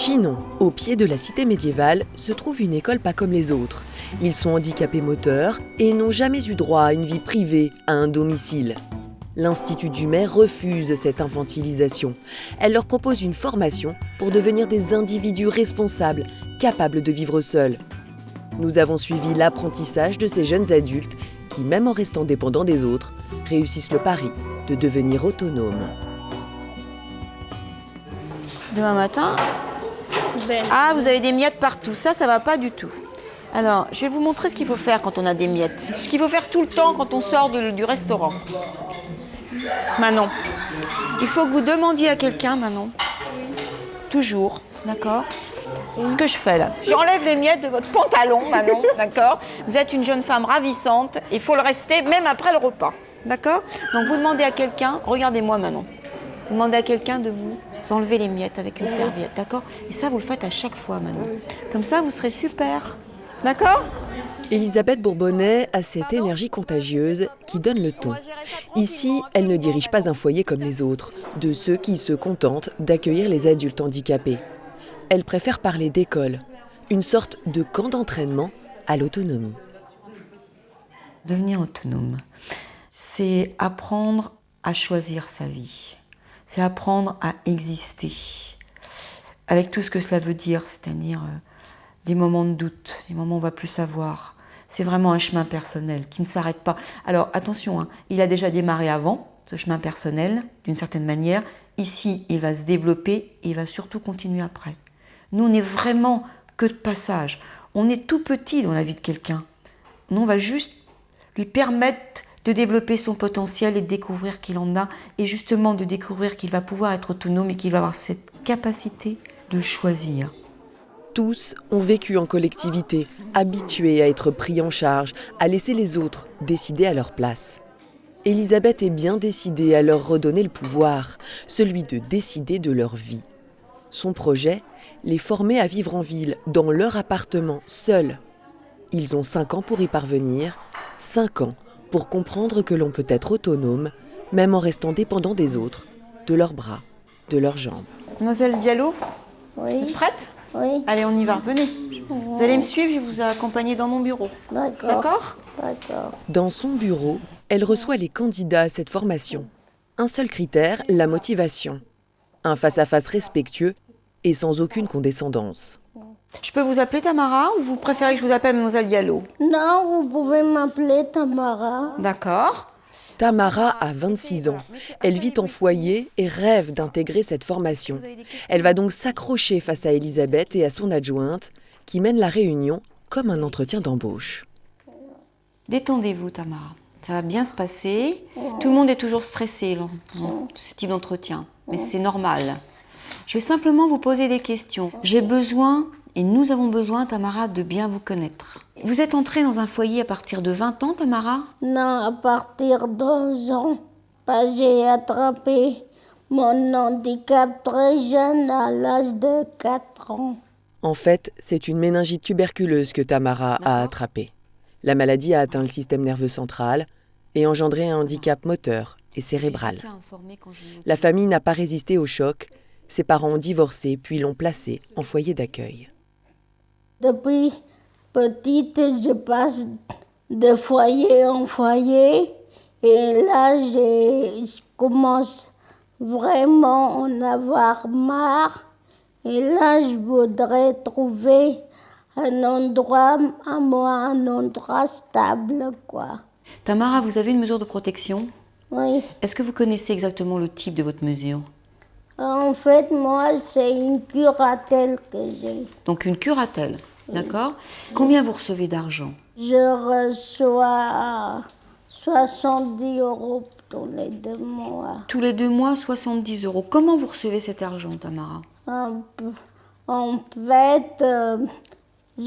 Chinon, au pied de la cité médiévale, se trouve une école pas comme les autres. Ils sont handicapés moteurs et n'ont jamais eu droit à une vie privée, à un domicile. L'Institut du maire refuse cette infantilisation. Elle leur propose une formation pour devenir des individus responsables, capables de vivre seuls. Nous avons suivi l'apprentissage de ces jeunes adultes qui, même en restant dépendants des autres, réussissent le pari de devenir autonomes. Demain matin. Ah, vous avez des miettes partout. Ça va pas du tout. Alors, je vais vous montrer ce qu'il faut faire quand on a des miettes. Ce qu'il faut faire tout le temps quand on sort du restaurant. Manon, il faut que vous demandiez à quelqu'un, Manon. Toujours, d'accord ? Ce que je fais là. J'enlève les miettes de votre pantalon, Manon, d'accord ? Vous êtes une jeune femme ravissante. Il faut le rester même après le repas, d'accord ? Donc, vous demandez à quelqu'un, regardez-moi, Manon. Vous demandez à quelqu'un de vous enlever les miettes avec une serviette, d'accord ? Et ça, vous le faites à chaque fois, Manon. Comme ça, vous serez super. D'accord ? Elisabeth Bourbonnais a cette énergie contagieuse qui donne le ton. Ici, elle ne dirige pas un foyer comme les autres, de ceux qui se contentent d'accueillir les adultes handicapés. Elle préfère parler d'école, une sorte de camp d'entraînement à l'autonomie. Devenir autonome, c'est apprendre à choisir sa vie. C'est apprendre à exister, avec tout ce que cela veut dire, c'est-à-dire des moments de doute, des moments où on ne va plus savoir. C'est vraiment un chemin personnel qui ne s'arrête pas. Alors attention, il a déjà démarré avant, ce chemin personnel, d'une certaine manière. Ici, il va se développer et il va surtout continuer après. Nous, on n'est vraiment que de passage. On est tout petit dans la vie de quelqu'un. Nous, on va juste lui permettre de développer son potentiel et de découvrir qu'il en a, et justement de découvrir qu'il va pouvoir être autonome et qu'il va avoir cette capacité de choisir. Tous ont vécu en collectivité, habitués à être pris en charge, à laisser les autres décider à leur place. Elisabeth est bien décidée à leur redonner le pouvoir, celui de décider de leur vie. Son projet, les former à vivre en ville, dans leur appartement, seuls. Ils ont 5 ans pour y parvenir, 5 ans pour comprendre que l'on peut être autonome, même en restant dépendant des autres, de leurs bras, de leurs jambes. Mademoiselle Diallo, Oui. vous êtes prête ? Oui. Allez, on y va, venez. Vous allez me suivre, je vais vous accompagner dans mon bureau. D'accord. Dans son bureau, elle reçoit les candidats à cette formation. Un seul critère, la motivation. Un face-à-face respectueux et sans aucune condescendance. Je peux vous appeler Tamara ou vous préférez que je vous appelle Mademoiselle Diallo ? Non, vous pouvez m'appeler Tamara. D'accord. Tamara a 26 ans. Elle vit en foyer et rêve d'intégrer cette formation. Elle va donc s'accrocher face à Elisabeth et à son adjointe, qui mènent la réunion comme un entretien d'embauche. Détendez-vous, Tamara. Ça va bien se passer. Tout le monde est toujours stressé dans ce type d'entretien, mais c'est normal. Je vais simplement vous poser des questions. J'ai besoin, et nous avons besoin, Tamara, de bien vous connaître. Vous êtes entrée dans un foyer à partir de 20 ans, Tamara ? Non, à partir d'11 ans. J'ai attrapé mon handicap très jeune, à l'âge de 4 ans. En fait, c'est une méningite tuberculeuse que Tamara a attrapée. La maladie a atteint le système nerveux central et engendré un handicap moteur et cérébral. La famille n'a pas résisté au choc. Ses parents ont divorcé puis l'ont placée en foyer d'accueil. Depuis petite, je passe de foyer en foyer et là, je commence vraiment à en avoir marre. Et là, je voudrais trouver un endroit à moi, un endroit stable, quoi. Tamara, vous avez une mesure de protection ? Oui. Est-ce que vous connaissez exactement le type de votre mesure ? En fait, moi, c'est une curatelle que j'ai. Donc une curatelle, d'accord ? Combien vous recevez d'argent ? Je reçois 70 € tous les 2 mois. Tous les 2 mois, 70 €. Comment vous recevez cet argent, Tamara ? En fait, je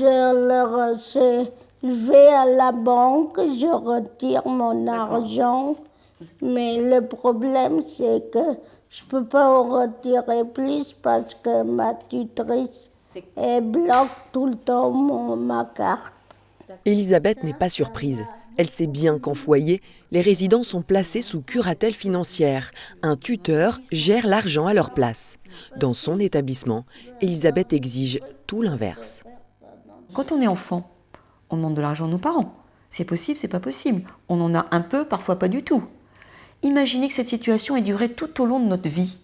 vais à la banque, je retire mon argent. Mais le problème, c'est que je ne peux pas en retirer plus parce que ma tutrice elle bloque tout le temps ma carte. Elisabeth n'est pas surprise. Elle sait bien qu'en foyer, les résidents sont placés sous curatelle financière. Un tuteur gère l'argent à leur place. Dans son établissement, Elisabeth exige tout l'inverse. Quand on est enfant, on demande de l'argent à nos parents. C'est possible, c'est pas possible. On en a un peu, parfois pas du tout. Imaginez que cette situation ait duré tout au long de notre vie.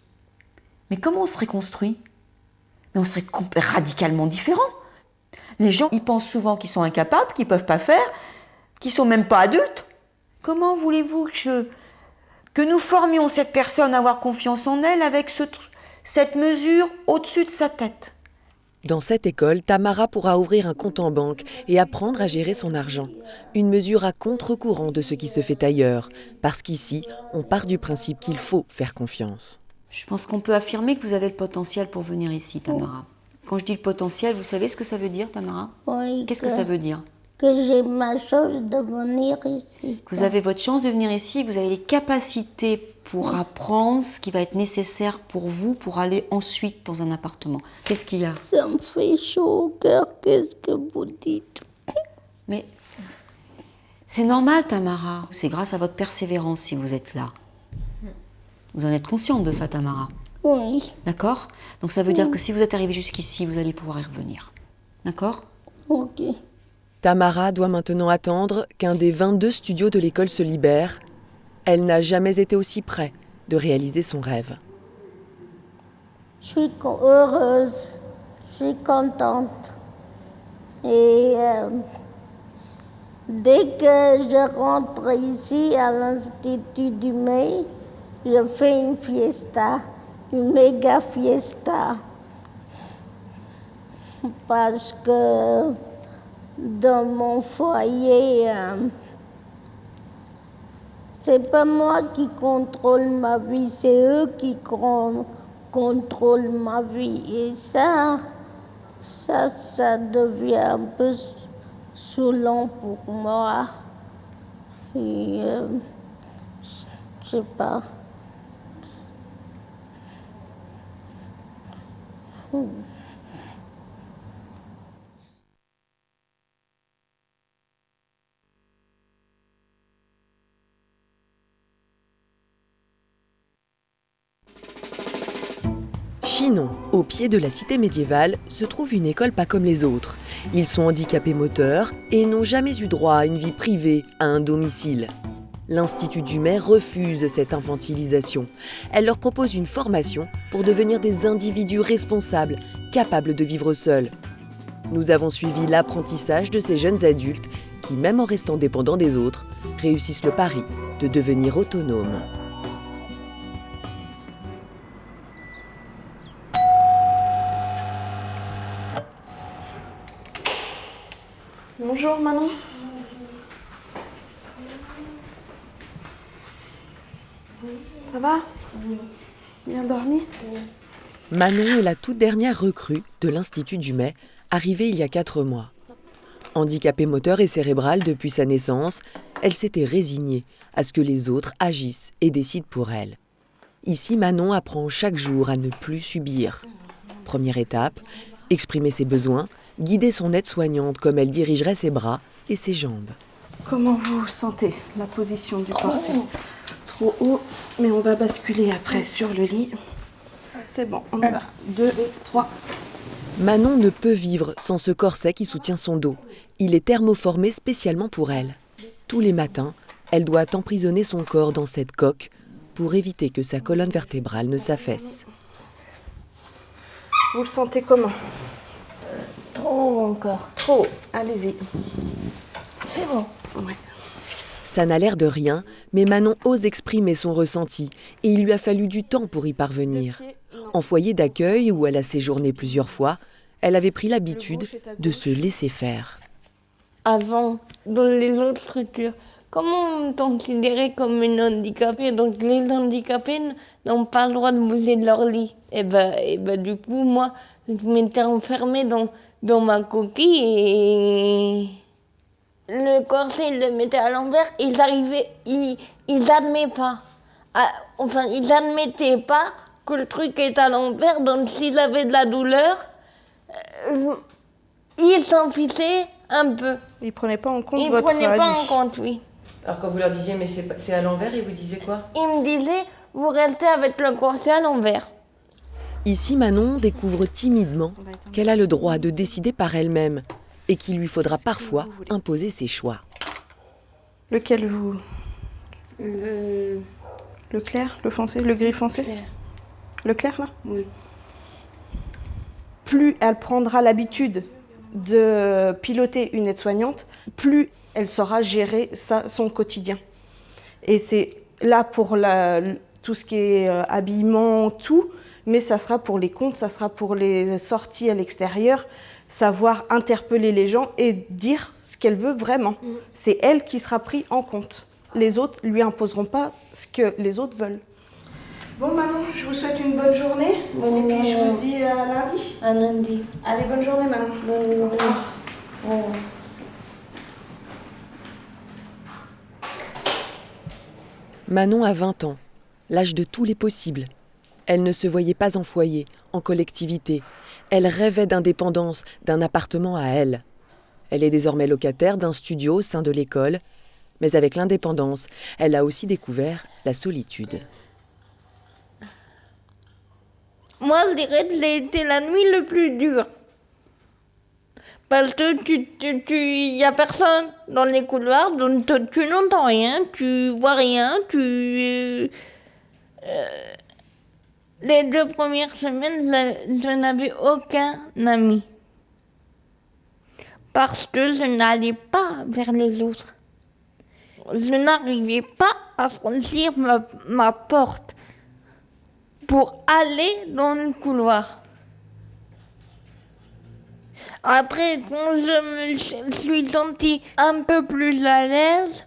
Mais comment on serait construit? Mais on serait radicalement différent. Les gens, ils pensent souvent qu'ils sont incapables, qu'ils peuvent pas faire, qu'ils sont même pas adultes. Comment voulez-vous que nous formions cette personne à avoir confiance en elle avec cette mesure au-dessus de sa tête? Dans cette école, Tamara pourra ouvrir un compte en banque et apprendre à gérer son argent. Une mesure à contre-courant de ce qui se fait ailleurs, parce qu'ici, on part du principe qu'il faut faire confiance. Je pense qu'on peut affirmer que vous avez le potentiel pour venir ici, Tamara. Quand je dis le potentiel, vous savez ce que ça veut dire, Tamara? Oui, Qu'est-ce que ça veut dire? Que j'ai ma chance de venir ici. Vous avez votre chance de venir ici, vous avez les capacités pour apprendre ce qui va être nécessaire pour vous pour aller ensuite dans un appartement. Qu'est-ce qu'il y a? Ça me fait chaud au cœur, qu'est-ce que vous dites? Mais c'est normal, Tamara. C'est grâce à votre persévérance si vous êtes là. Vous en êtes consciente de ça, Tamara? Oui. D'accord? Donc ça veut dire que si vous êtes arrivé jusqu'ici, vous allez pouvoir y revenir. D'accord? Ok. Tamara doit maintenant attendre qu'un des 22 studios de l'école se libère. Elle n'a jamais été aussi près de réaliser son rêve. Je suis heureuse, je suis contente. Et dès que je rentre ici à l'Institut du Mai, je fais une fiesta, une méga fiesta. Parce que dans mon foyer, c'est pas moi qui contrôle ma vie, c'est eux qui contrôlent ma vie. Et ça devient un peu saoulant pour moi. Et je sais pas. Chinon, au pied de la cité médiévale, se trouve une école pas comme les autres. Ils sont handicapés moteurs et n'ont jamais eu droit à une vie privée, à un domicile. L'Institut du Mai refuse cette infantilisation. Elle leur propose une formation pour devenir des individus responsables, capables de vivre seuls. Nous avons suivi l'apprentissage de ces jeunes adultes qui, même en restant dépendants des autres, réussissent le pari de devenir autonomes. Bonjour Manon. Ça va? Bien dormi? Manon est la toute dernière recrue de l'Institut du Mai, arrivée il y a 4 mois. Handicapée moteur et cérébrale depuis sa naissance, elle s'était résignée à ce que les autres agissent et décident pour elle. Ici, Manon apprend chaque jour à ne plus subir. Première étape, exprimer ses besoins, guider son aide-soignante comme elle dirigerait ses bras et ses jambes. Comment vous sentez la position du corset? Trop haut, mais on va basculer après sur le lit. C'est bon, on y va. 2, 3. Manon ne peut vivre sans ce corset qui soutient son dos. Il est thermoformé spécialement pour elle. Tous les matins, elle doit emprisonner son corps dans cette coque pour éviter que sa colonne vertébrale ne s'affaisse. Vous le sentez comment? Trop encore. Trop haut, allez-y. C'est bon. Ouais. Ça n'a l'air de rien, mais Manon ose exprimer son ressenti et il lui a fallu du temps pour y parvenir. En foyer d'accueil, où elle a séjourné plusieurs fois, elle avait pris l'habitude de se laisser faire. Avant, dans les autres structures, comment on me considérait comme une handicapée? Donc les handicapés n'ont pas le droit de bouger de leur lit. Et ben, du coup, moi, je m'étais enfermée dans ma coquille et le corset, ils le mettaient à l'envers. Ils admettaient pas. Ils admettaient pas que le truc est à l'envers. Donc s'ils avaient de la douleur, ils s'en fichaient un peu. Ils ne prenaient pas en compte Ils ne votre prenaient pas en avis. compte, oui. Alors quand vous leur disiez mais c'est à l'envers, ils vous disaient quoi? Ils me disaient, vous restez avec le corset à l'envers. Ici, Manon découvre timidement qu'elle a le droit de décider par elle-même et qu'il lui faudra parfois imposer ses choix. Lequel vous... Le clair, le foncé, le gris foncé? Clair. Le clair, là? Oui. Plus elle prendra l'habitude de piloter une aide-soignante, plus elle saura gérer son quotidien. Et c'est là pour tout ce qui est habillement, tout, mais ça sera pour les comptes, ça sera pour les sorties à l'extérieur, savoir interpeller les gens et dire ce qu'elle veut vraiment. C'est elle qui sera prise en compte. Les autres ne lui imposeront pas ce que les autres veulent. Bon Manon, je vous souhaite une bonne journée. Et puis je vous dis à lundi. À lundi. Allez, bonne journée Manon. Bonne journée. Manon a 20 ans, l'âge de tous les possibles. Elle ne se voyait pas en foyer, en collectivité. Elle rêvait d'indépendance, d'un appartement à elle. Elle est désormais locataire d'un studio au sein de l'école, mais avec l'indépendance, elle a aussi découvert la solitude. Moi, je dirais que c'était la nuit le plus dure. Parce que il y a personne dans les couloirs, donc tu n'entends rien, tu vois rien, les 2 premières semaines, je n'avais aucun ami. Parce que je n'allais pas vers les autres. Je n'arrivais pas à franchir ma porte pour aller dans le couloir. Après, quand je me suis sentie un peu plus à l'aise,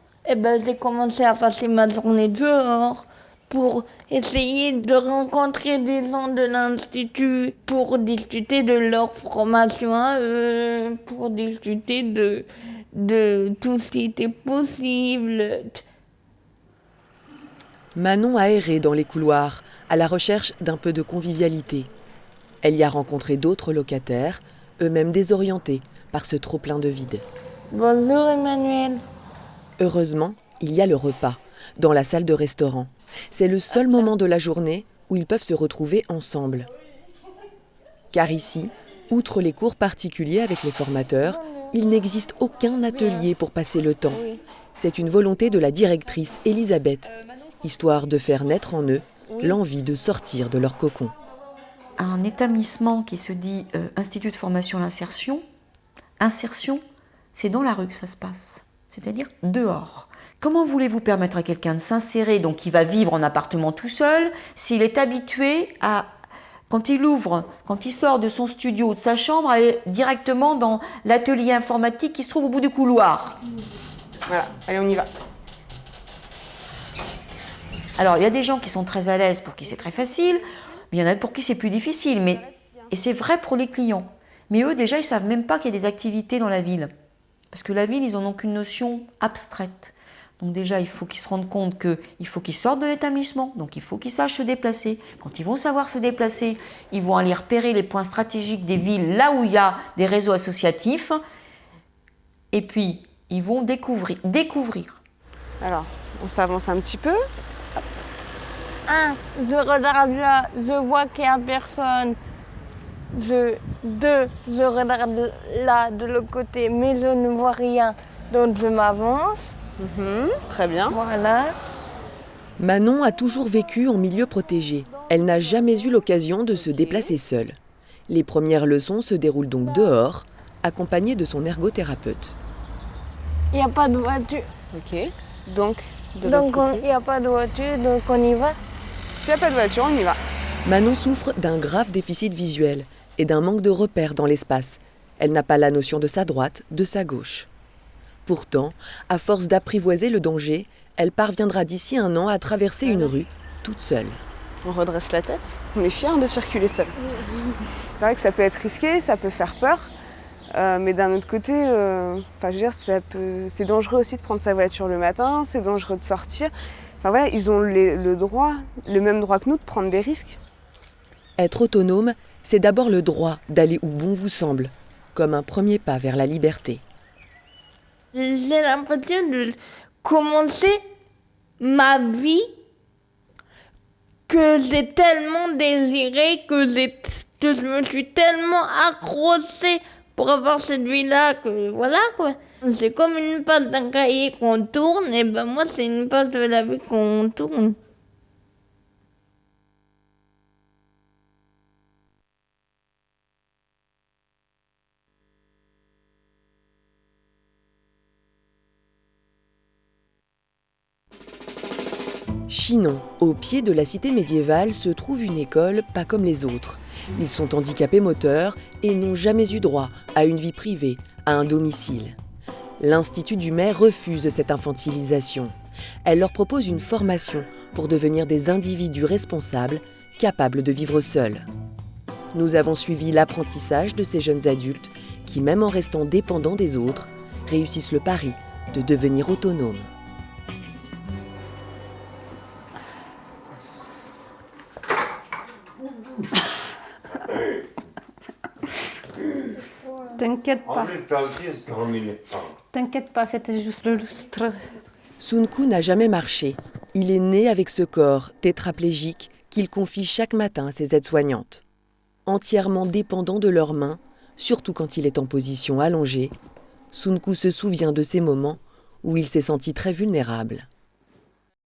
j'ai commencé à passer ma journée dehors pour essayer de rencontrer des gens de l'institut, pour discuter de leur formation à eux, pour discuter de tout ce qui était possible. Manon a erré dans les couloirs, à la recherche d'un peu de convivialité. Elle y a rencontré d'autres locataires, eux-mêmes désorientés par ce trop-plein de vide. Bonjour Emmanuel. Heureusement, il y a le repas, dans la salle de restaurant. C'est le seul moment de la journée où ils peuvent se retrouver ensemble. Car ici, outre les cours particuliers avec les formateurs, il n'existe aucun atelier pour passer le temps. C'est une volonté de la directrice Elisabeth, histoire de faire naître en eux l'envie de sortir de leur cocon. Un établissement qui se dit Institut de formation à l'insertion, insertion, c'est dans la rue que ça se passe, c'est-à-dire dehors. Comment voulez-vous permettre à quelqu'un de s'insérer, donc qui va vivre en appartement tout seul, s'il est habitué à, quand il sort de son studio ou de sa chambre, aller directement dans l'atelier informatique qui se trouve au bout du couloir? Voilà, allez on y va. Alors il y a des gens qui sont très à l'aise, pour qui c'est très facile, mais il y en a pour qui c'est plus difficile, et c'est vrai pour les clients. Mais eux déjà, ils ne savent même pas qu'il y a des activités dans la ville. Parce que la ville, ils n'en ont qu'une notion abstraite. Donc déjà, il faut qu'ils se rendent compte qu'il faut qu'ils sortent de l'établissement, donc il faut qu'ils sachent se déplacer. Quand ils vont savoir se déplacer, ils vont aller repérer les points stratégiques des villes, là où il y a des réseaux associatifs, et puis ils vont découvrir. Alors, on s'avance un petit peu. 1, je regarde là, je vois qu'il n'y a personne. 2, je regarde là de l'autre côté, mais je ne vois rien, donc je m'avance. Très bien. Voilà. Manon a toujours vécu en milieu protégé. Elle n'a jamais eu l'occasion de se déplacer seule. Les premières leçons se déroulent donc dehors, accompagnée de son ergothérapeute. Il n'y a pas de voiture. Ok, donc de l'autre côté. Il n'y a pas de voiture, donc on y va. S'il n'y a pas de voiture, on y va. Manon souffre d'un grave déficit visuel et d'un manque de repères dans l'espace. Elle n'a pas la notion de sa droite, de sa gauche. Pourtant, à force d'apprivoiser le danger, elle parviendra d'ici 1 an à traverser une rue toute seule. On redresse la tête, on est fiers de circuler seul. C'est vrai que ça peut être risqué, ça peut faire peur, mais d'un autre côté, c'est dangereux aussi de prendre sa voiture le matin, c'est dangereux de sortir. Enfin voilà, ils ont le même droit que nous de prendre des risques. Être autonome, c'est d'abord le droit d'aller où bon vous semble, comme un premier pas vers la liberté. J'ai l'impression de commencer ma vie que j'ai tellement désiré, que je me suis tellement accrochée pour avoir cette vie-là, que voilà quoi. C'est comme une page d'un cahier qu'on tourne, et ben moi c'est une page de la vie qu'on tourne. Chinon, au pied de la cité médiévale, se trouve une école pas comme les autres. Ils sont handicapés moteurs et n'ont jamais eu droit à une vie privée, à un domicile. L'Institut du Maire refuse cette infantilisation. Elle leur propose une formation pour devenir des individus responsables, capables de vivre seuls. Nous avons suivi l'apprentissage de ces jeunes adultes qui, même en restant dépendants des autres, réussissent le pari de devenir autonomes. T'inquiète pas. T'inquiète pas, c'était juste le lustre. Sunku n'a jamais marché. Il est né avec ce corps tétraplégique qu'il confie chaque matin à ses aides-soignantes. Entièrement dépendant de leurs mains, surtout quand il est en position allongée, Sunku se souvient de ces moments où il s'est senti très vulnérable.